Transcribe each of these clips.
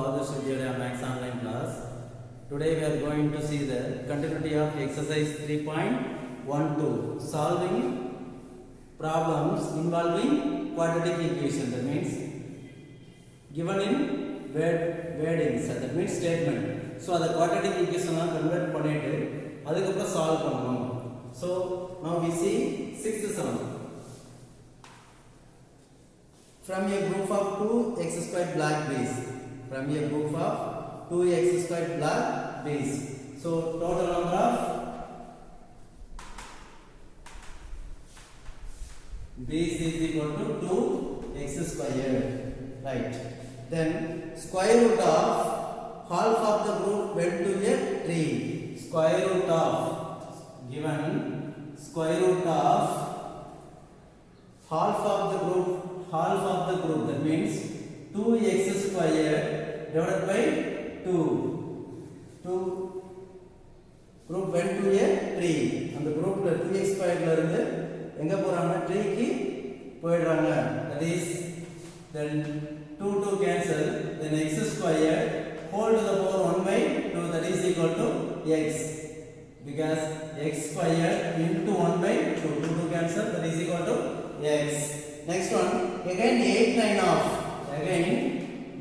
Adarsh Vidyalaya Maths online class. Today we are going to see the continuity of exercise 3.12, solving problems involving quadratic equation. That means given in wordings, that means statement. So the quadratic equation convert பண்ணிட்டு அதுக்கப்புறம் solve பண்ணணும். So now we see sixth sum. From a group of 2x squared black bees. From a group of 2x squared black bees. So total number of bees is equal to 2x squared. Right. Then square root of half of the group went to a tree. Square root of given square root of half of the group. That means 2x squared divided by 2. 2 group went to a tree. And the group 2x squared la irundhu enga poranga tree ki poidranga. That is then 2 cancel, then x squared whole to the power 1 by 2, that is equal to x, because x squared into 1 by 2 cancel, that is equal to x. Next one, again 8 9 of, again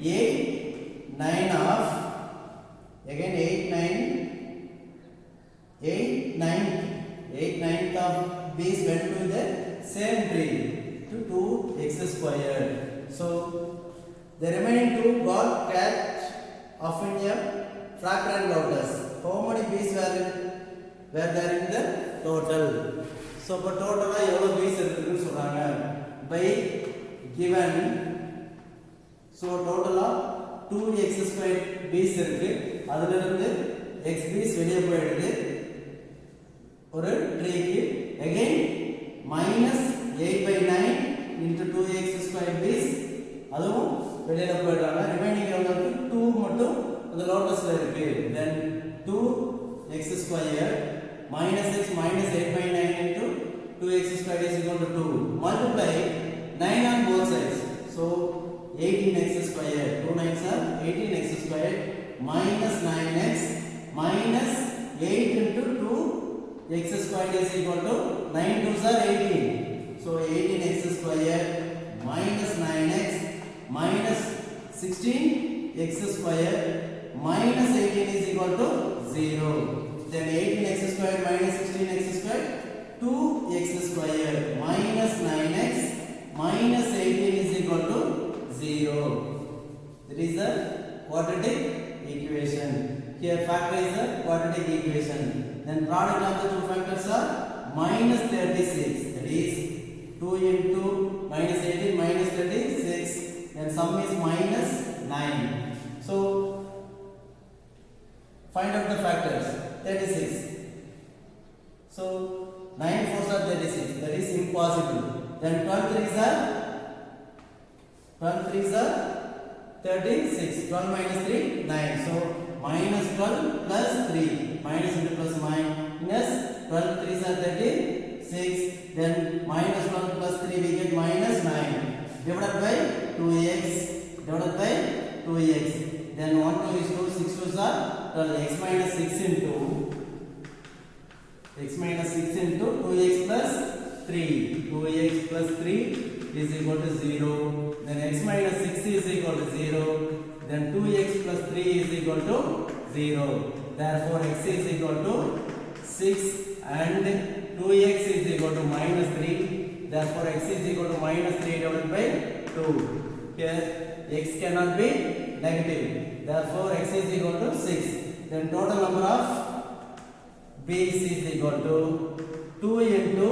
8 9 of, again 8 9th of bees went to the same tree to 2x squared. So the remaining 2 got catch of in a fragrant lotus. How many bees were there in the total? So for total எவ்வளவு bees இருக்குன்னு சொல்றாங்க by given. So total of 2x squared bees இருக்கு, அதுல இருந்து x bees வெளிய போயிடுது ஒரு ட்ரீக்கு. again minus 8 by 9 into 2x squared bees அதுவும் வெளியில போயிடுறாங்க. ரிமைனிங் எவ்வளவு? 2 மட்டும் அந்த லோட்டஸ்ல இருக்கு. then 2x squared minus x minus 8 by 9 into 2x squared is equal to 2. Multiply 9 on both sides. So 18x squared. 2 9s are 18x squared minus 9x minus 8 into 2x squared is equal to 9 2s are 18. So 18x squared minus 9x minus 16x squared minus 18 is equal to 0. Then 18x squared minus 16x squared 2x squared minus 9x minus 18 is equal to 0. That is the quadratic equation. Here factorize the quadratic equation. Then product of the two factors are minus 36. That is 2 into minus 18 minus 36. Then sum is minus 9. So find out the factors. 36. So 9 4s are 36. That is impossible. Then 12 3s are 36. 12 minus 3 9. So minus 12 plus 3. Minus into plus minus 12 3s are 36. Then minus 12 plus 3 we get minus 9. Divided by 2x. Divided by 2x. Then 1 2 is 2. 6 2s are 12. X minus 6 into 2x plus 3. 2x plus 3 is equal to 0. Then x minus 6 is equal to 0. Then 2x plus 3 is equal to 0. Therefore x is equal to 6 and 2x is equal to minus 3. Therefore x is equal to minus 3 divided by 2. Here x cannot be negative. Therefore x is equal to 6. Then total number of bees is equal to 2 into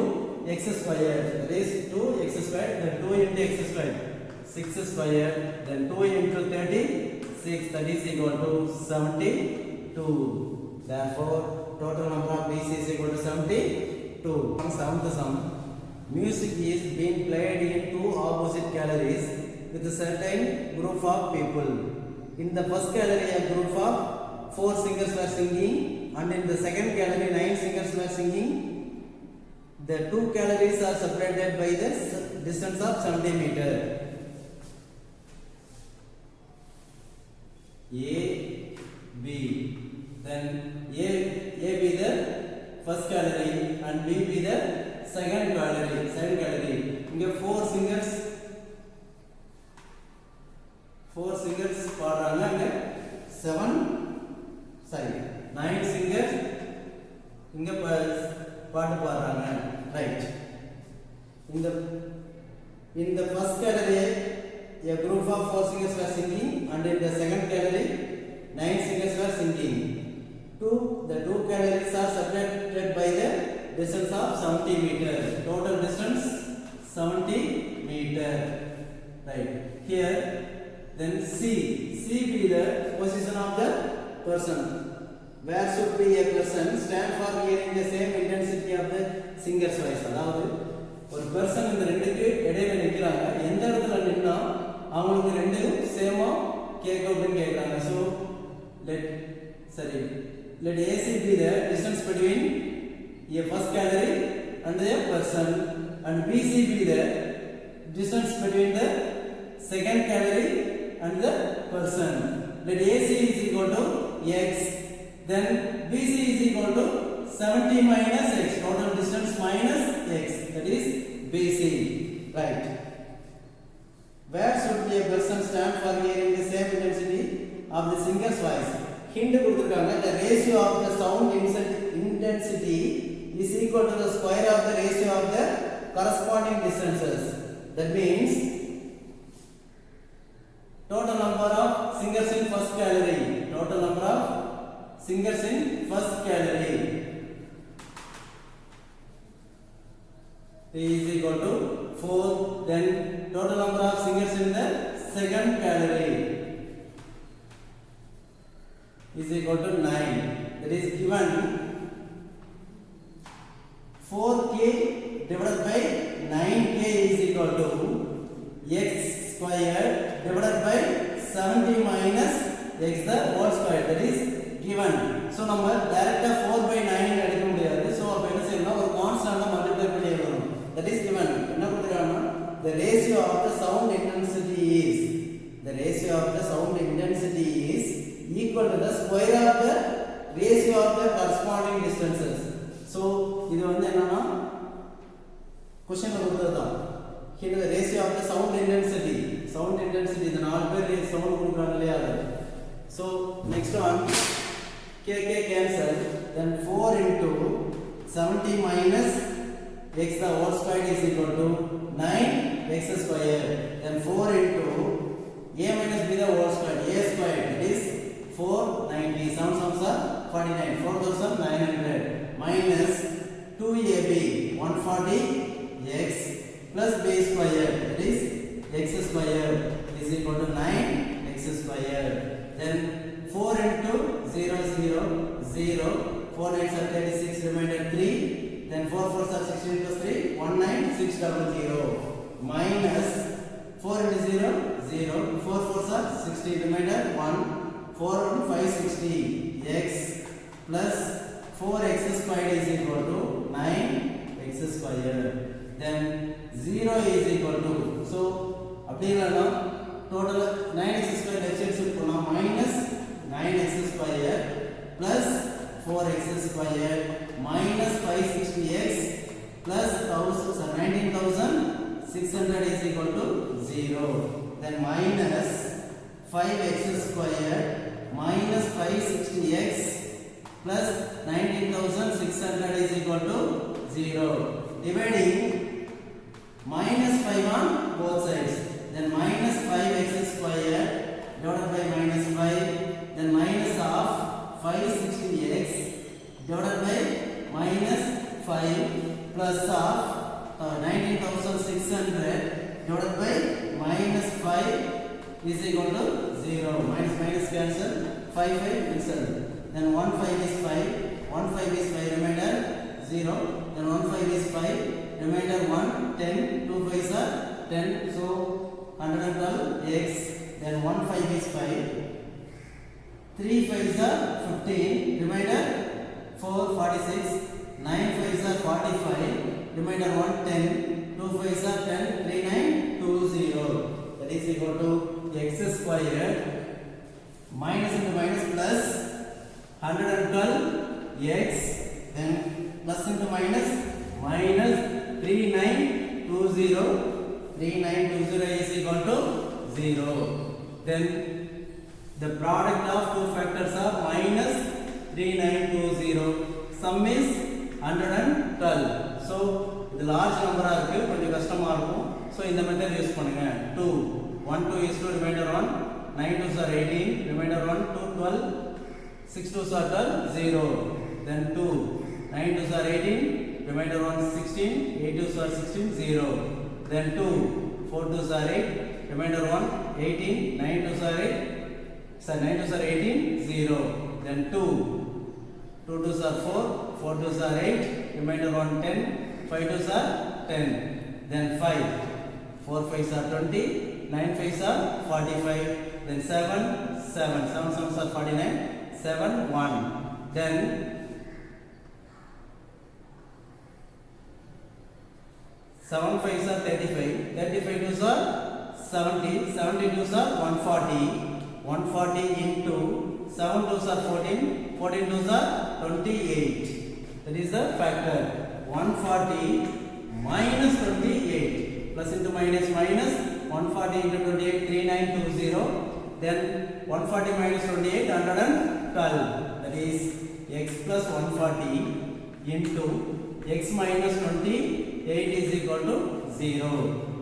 x squared. That is 2x squared. Then 2 into x squared. 6 squared. Then 2 into 36. That is equal to 72. Therefore total number of bees is equal to 72. Seventh sum. Music is being played in two opposite galleries with a certain group of people. In the first gallery, a group of 4 singers were singing, and in the second gallery 9 singers were singing. The two galleries are separated by the distance of 70 meters. A, B. Then A be the first calorie and B be the second calorie. Second calorie. You get four singers பாடுறாங்க. 9 singers இங்க பாட்டு பாடுறாங்க. Right. In the first category, a group of 4 singers were singing, and in the second category, 9 singers were singing. The two categories are separated by the distance of 70 meters. Total distance 70 meters. Right. Here, then C be the position of the person. Where should be a person stand for hearing the same intensity of the singer's voice. அதாவது ஒரு person இந்த ரெண்டுக்கு இடையில நிக்கிறாங்க. எந்த இடத்துல நின்னா அவங்களுக்கு ரெண்டும் சேமா கேட்கும் அப்படின்னு கேக்குறாங்க. So let AC be the distance between a first category and a person, and BC be the distance between the second category and the person. Let AC is equal to x, then BC is equal to 70 minus x, total distance minus x, that is BC. Right. Where should a person stand for hearing the same intensity of the singer's voice? Hint கொடுத்திருக்காங்க. The ratio of the sound intensity is equal to the square of the ratio of the corresponding distances. That means total number of singers in first category. Total number of singers in first category is equal to 4. Then total number of singers in the second category is equal to 9. That is given 4k divided by 9k is equal to x square divided by 70 minus x the whole square. That is given. So நம்ம டைரக்ட்டா 4 by 9 எடுக்க முடியாது. So அப்ப என்ன செய்யணும், ஒரு கான்ஸ்டன்ட்டா multiply பண்ணி எழுதணும். That is given. என்ன கொடுத்திருக்காங்கன்னா the ratio of the sound intensity is equal to the square of the ratio of the corresponding distances. So இது வந்து என்னன்னா क्वेश्चनல கொடுத்ததுதான். Here the ratio of the sound intensity இந்த நாலு பேர் சவுண்ட் கொடுக்குறாங்க இல்லையா. So next one k cancel, then 4 into 70 minus x the whole square is equal to 9x square, then 4 into a minus b the whole square, a square, that is 490, sums are 49, 4900 minus 2ab 140x plus b square, that is x square is equal to 9x square. Then 4 into 0 0 0, 4 9s are 36, remainder 3. Then 4 4s are 16 plus 3, 19600 minus 4 into 0 0, 4 4s are 16, remainder 1, 4 into 560 x plus 4x squared is equal to 9x square. Then 0 is equal to, so அப்படினா total 9x square left side shift பண்ணா minus 9x square plus 4x square minus 560x plus 19,600 is equal to 0. Then minus 5x square minus 560x plus 19,600 is equal to 0. Dividing minus 5 on both sides. Then minus 5x square divided by minus 5, then minus of 560x divided by minus 5 plus of 19,600 divided by minus 5 is equal to 0. Minus cancel, 5 cancel. Then 1 5 is 5, 1 5 is 5, remainder 0. Then 1 5 is 5, remainder 1, 10, 2 5s are 10, so 112x. Then 1 5 is 5, 3 5s are 15, remainder 4 46, 9 5s are 45, remainder 1 10, 2 5s are 10, 3920. That is equal to x square minus 0. Then the product of two factors are minus 3920. Sum is 112. So the large number இருக்கு கொஞ்சம் கஷ்டமா இருக்கும். So இந்த method use பண்ணுங்க. 2 1 2 is to remainder 1, 9 2s are 18, remainder 1 2 12, 6 2s are 12 0. Then 2 9 2s are 18, remainder 1 16, 8 2s are 16 0. Then 2 4 2s are 8, remainder 1 18, 9 2s are 8, so 9 2s are 18 0. Then 2 2 2s are 4, 4 2s are 8, remainder 1 10, 5 2s are 10. Then 5 4 5s are 20, 9 5s are 45. Then 7 7 7 7s are 49, 7 1. Then 7 5s are 35, 35 2s are 70, 70 2s are 140, 140 into 7 2s are 14, 14 2s are 28. That is the factor. 140 minus 28, plus into minus minus, 140 into 28 3920. Then 140 minus 28 112. That is x plus 140 into x minus 28 is equal to 0.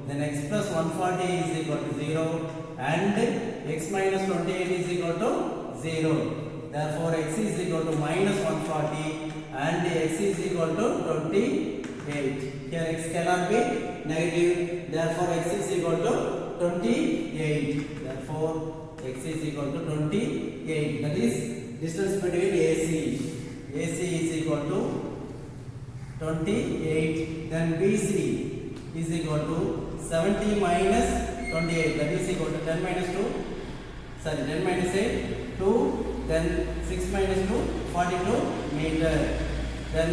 Then x plus 140 is equal to 0 and x minus 28 is equal to 0. Therefore x is equal to minus 140 and x is equal to 28. Here x cannot be negative, therefore x is equal to 28. Therefore x is equal to 28. That is distance between AC. AC is equal to 28. Then BC is equal to 70 minus 28. That is equal to 10 minus 2. Sorry, 10 minus 8, 2. Then 6 minus 2, 42 meter. Then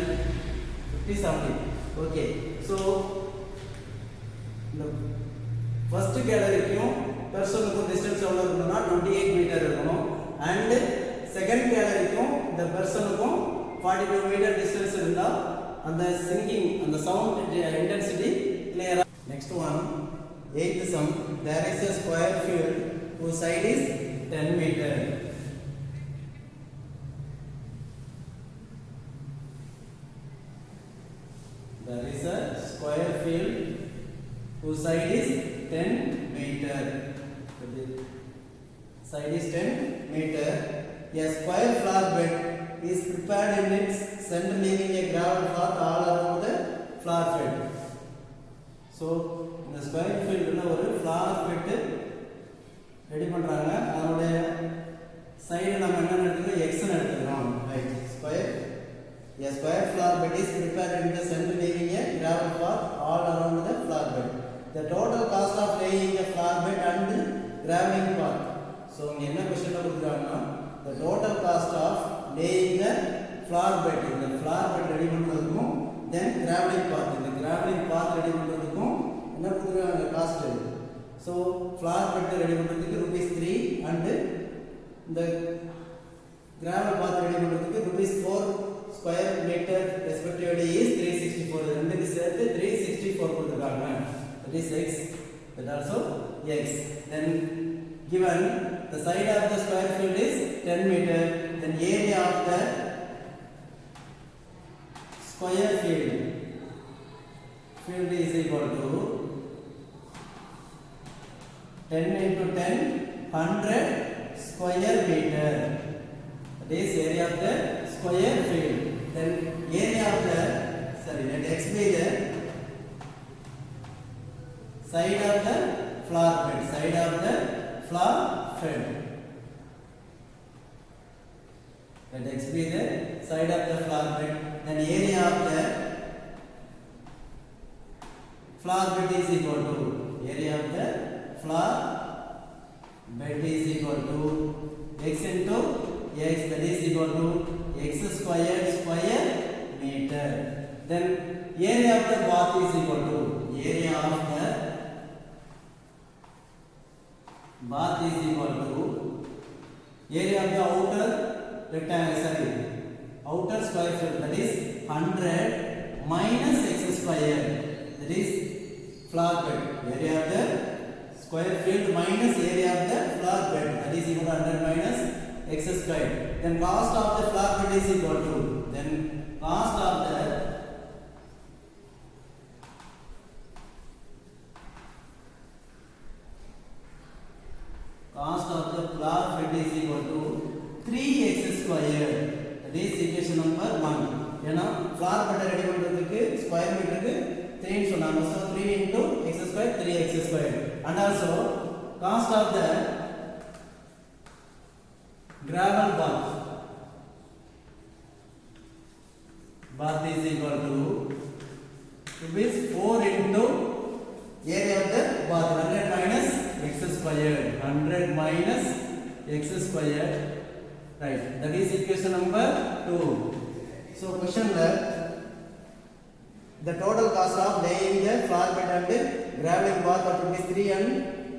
50 70. Okay. So the first கேலரிக்கும் பெர்சனுக்கும் distance எவ்வளவு இருக்கணும்னா 28 metre இருக்கணும் and second கேலரிக்கும் இந்த பெர்சனுக்கும் 42 metre distance இருந்தா அந்த singing அந்த sound intensity கிளியரா. Next one, eighth sum. There is a square field whose side is 10 meter. There is a square field whose side is 10 meter. The side is 10 meter. A square flower bed is prepared in its center, leaving a gravel path all around the flower bed. So, இந்த square field ஒரு flower bed ready பண்றாங்க. அதோட side நம்ம என்ன எடுத்துக்கிறோம், x ன்னு எடுத்துக்கிறோம். Right. Square A square flower bed is prepared in the center, leaving a gravel path all around the flower bed. The total cost of laying a flower bed and graveling path. So இங்க என்ன question கொடுத்திருக்காங்கன்னா the total cost of laying the flower bed, இந்த flower bed ready பண்றதுக்கும் then graveling path, இந்த graveling path ready பண்றதுக்கும் என்ன கொடுத்திருக்காங்க cost. So flower bed ready பண்றதுக்கு ₹3 and இந்த gravel path ரெடி பண்றதுக்கு ₹4 square meter respectively is 364. ரெண்டுக்கு சேர்த்து 364 கொடுத்திருக்காங்க. That is x. That also x. Then given the side of the square field is 10 meter, then area of the square field is equal to 10 into 10 100 square meter. That is area of the square field. Then area of the, sorry, let x be the side of the flower bed, side of the flower bed. Let x be the side of the flower bed. Then area of the flower bed is equal to, area of the flower bed is equal to x into x, that is equal to x square meter. Then area of the bath is equal to, area of the bath is equal to area of the outer rectangle, sorry, outer square field, that is 100 minus x square, that is flower bed. Area of the square field minus area of the floor bed, that is equal to 100 minus x square. Then cost of the floor bed is equal to, then cost of the floor bed is equal to 3x square. That is equation number 1. ஏனா floor bed ready பண்றதுக்கு square மீட்டருக்கு 3 ன்னு சொன்னாங்க. So 3 into x square 3x square. And also cost of the gravel bath is equal to, it is 4 into area of the bath, 100 minus x square, 100 minus x square, right? That is equation number 2. So question the total cost of laying a floor bed and gravel bath of 3 and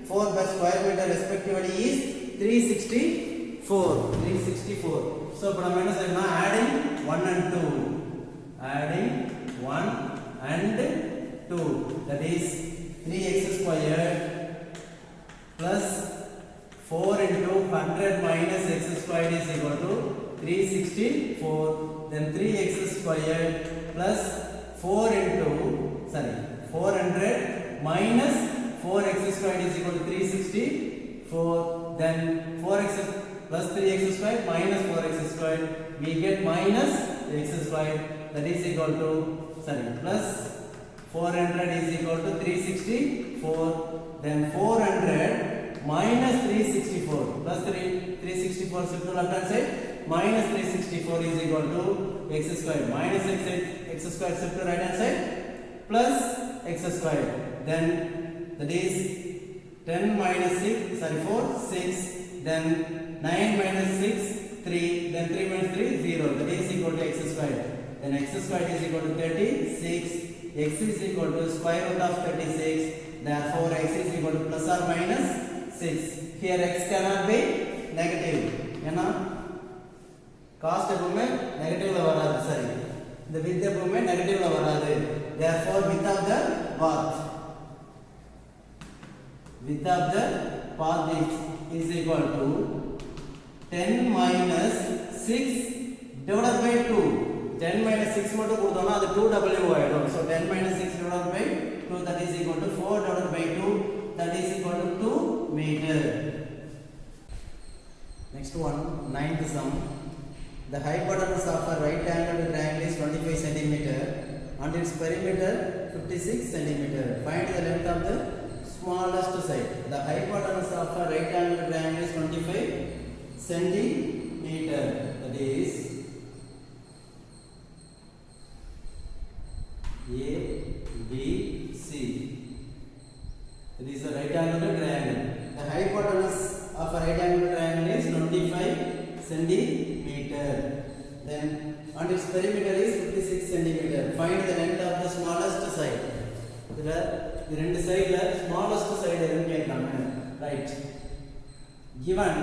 4 per square meter respectively is 364. So இப்போ நம்ம என்ன செய்யணும், adding 1 and 2, adding 1 and 2, that is 3x squared plus 4 into 100 minus x squared is equal to 364. Then 3x squared plus 400 minus 4x squared is equal to 364. Then 4x plus 3x squared minus 4x squared, we get minus x squared, that is equal to plus 400 is equal to 364. Then 400 minus 364 plus 364 shift to left hand side, minus 364 is equal to x squared, minus x squared shift to right hand side, plus x squared. Then that is 10 minus 6, 6, then 9 minus 6, 3, then 3 minus 3, 0, that is equal to x squared. Then x squared is equal to 36, x is equal to square root of 36, therefore x is equal to plus or minus 6. Here x cannot be negative. ஏன்னா cost எப்பவுமே நெகட்டிவ்ல வராது, சரி, இந்த width எப்பவுமே நெகட்டிவ்ல வராது. Therefore width of the path is equal to 10 minus 6 divided by 2. 10 minus 6 மட்டும் கொடுத்தோம்னா அது 2w ஆயிடும். So 10 minus 6 divided by 2, that is equal to 4 divided by 2, that is equal to 2 meter. Next one, 9th sum. The hypotenuse of a right angled triangle is 25 cm and its perimeter 56 cm. Find the length of the smallest side. The hypotenuse of a right angled triangle is 25 cm. That is A, B, C. That is a right angled triangle. The hypotenuse of a right angled triangle is 25 cm. Then and its perimeter is 56 cm. Find the length of the smallest side. The ரெண்டு சைடுல smallest side எதுன்னு கேட்காங்க, right? Given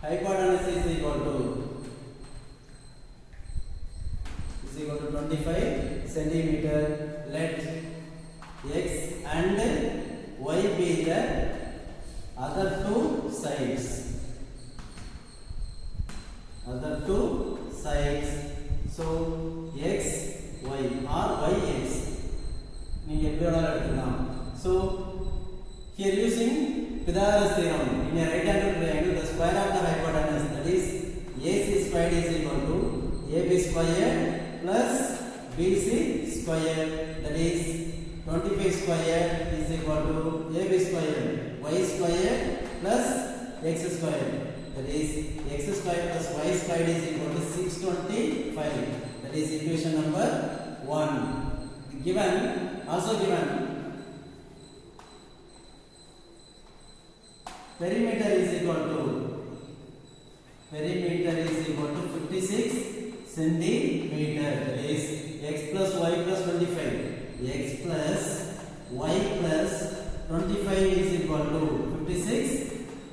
hypotenuse is equal to 25 cm, let x and y be the other two sides. So x y or y x நீங்க எப்படி வேணாலும் எடுத்துக்கலாம். So here using Pythagoras theorem, in a right angle triangle the square of the hypotenuse, that is AC squared is equal to AB squared plus BC squared, that is 25 squared is equal to AB squared, y squared plus x squared, that is x squared plus y squared is equal to 625. That is equation number 1. Also given perimeter is equal to 56 centimeter. That is x plus y plus 25. X plus y plus 25 is equal to 56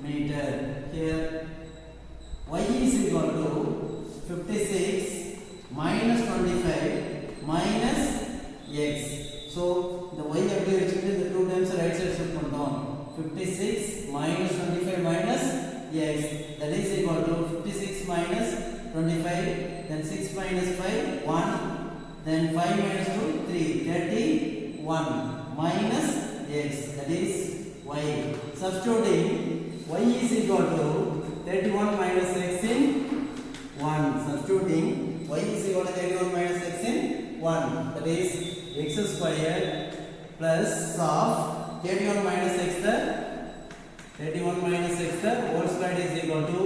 meter. Here y is equal to 56 minus 25 minus x. So the y எப்படி வச்சிட்டு the two times right side shift பண்றோம் 56 minus 25 minus x that is equal to 56 minus 25 then 6 minus 5 1 then 5 minus 2 3 31 minus x that is y. Substituting y is equal to 31 minus x in 1. Substituting y is equal to 31 minus x in 1 that is x square plus of 31 minus x the 31 minus x the whole square is equal to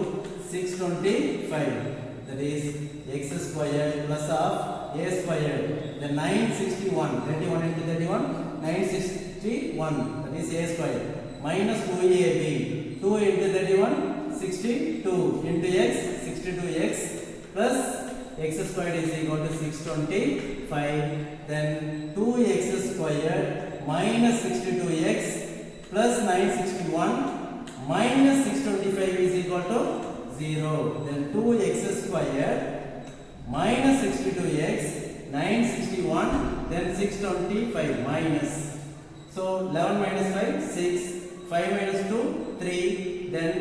625 that is x square plus of a square the 961 31 into 31 961 that is a square minus 2ab 2 into 31 62 into x 62x plus x squared is equal to 625 then 2x squared minus 62x plus 961 minus 625 is equal to 0 then 2x squared minus 62x 961 then 625 minus so 11 minus 5 6 5 minus 2 3 then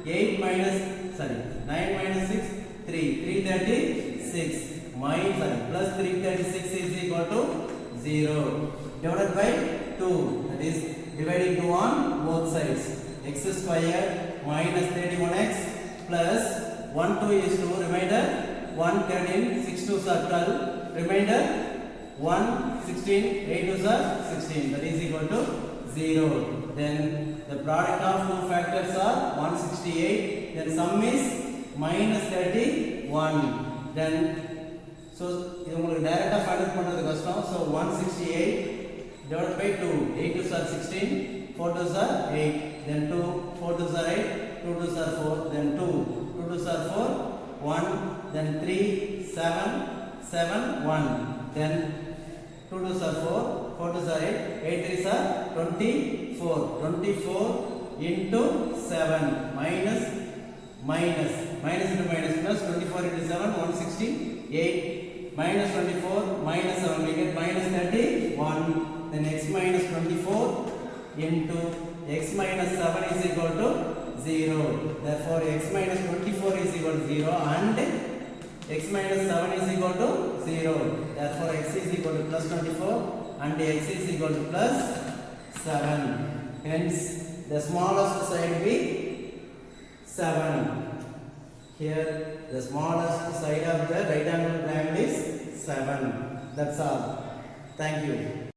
8 minus 9 minus 6 3 336 minus plus 336 is equal to 0 divided by 2 that is dividing 2 on both sides x square minus 31x plus 1 2 is 2 remainder 1 carried in 6 2s are 12 remainder 1 16 8 2s are 16 that is equal to 0 then the product of two factors are 168 then sum is minus 31 then so இது உங்களுக்கு டைரக்ட்டா find பண்றது கஷ்டம் so 168 divided by 2 8 2s are 16 4 2s are 8 then 2 4 2s are 8 2 2s are 4 then 2 2 2s are 4 1 then 3 7 7 1 then 2 2s are 4 4 2s are 8 8 3s are 24 24 into 7 minus minus minus into minus plus 24 into 7 168 minus 24 minus 7 we get minus 31 then x minus 24 into x minus 7 is equal to 0 therefore x minus 24 is equal to 0 and x minus 7 is equal to 0 therefore x is equal to plus 24 and x is equal to plus 7 hence the smallest side will be 7 here the smallest side of the right angle triangle is 7 that's all thank you.